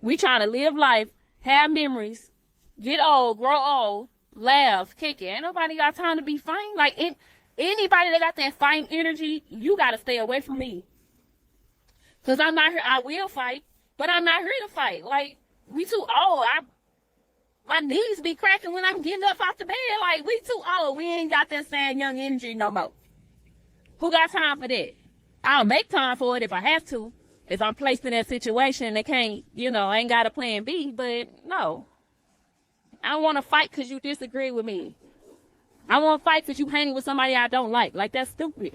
We trying to live life, have memories, get old, grow old, laugh, kick it. Ain't nobody got time to be fighting. Like, anybody that got that fighting energy, you got to stay away from me. Because I'm not here. I will fight, but I'm not here to fight. Like, we too old. My knees be cracking when I'm getting up off the bed. Like, we too old. We ain't got that same young energy no more. Who got time for that? I'll make time for it if I have to. If I'm placed in that situation and they can't, I ain't got a plan B. But no. I don't want to fight because you disagree with me. I want to fight because you hanging with somebody I don't like. Like, that's stupid.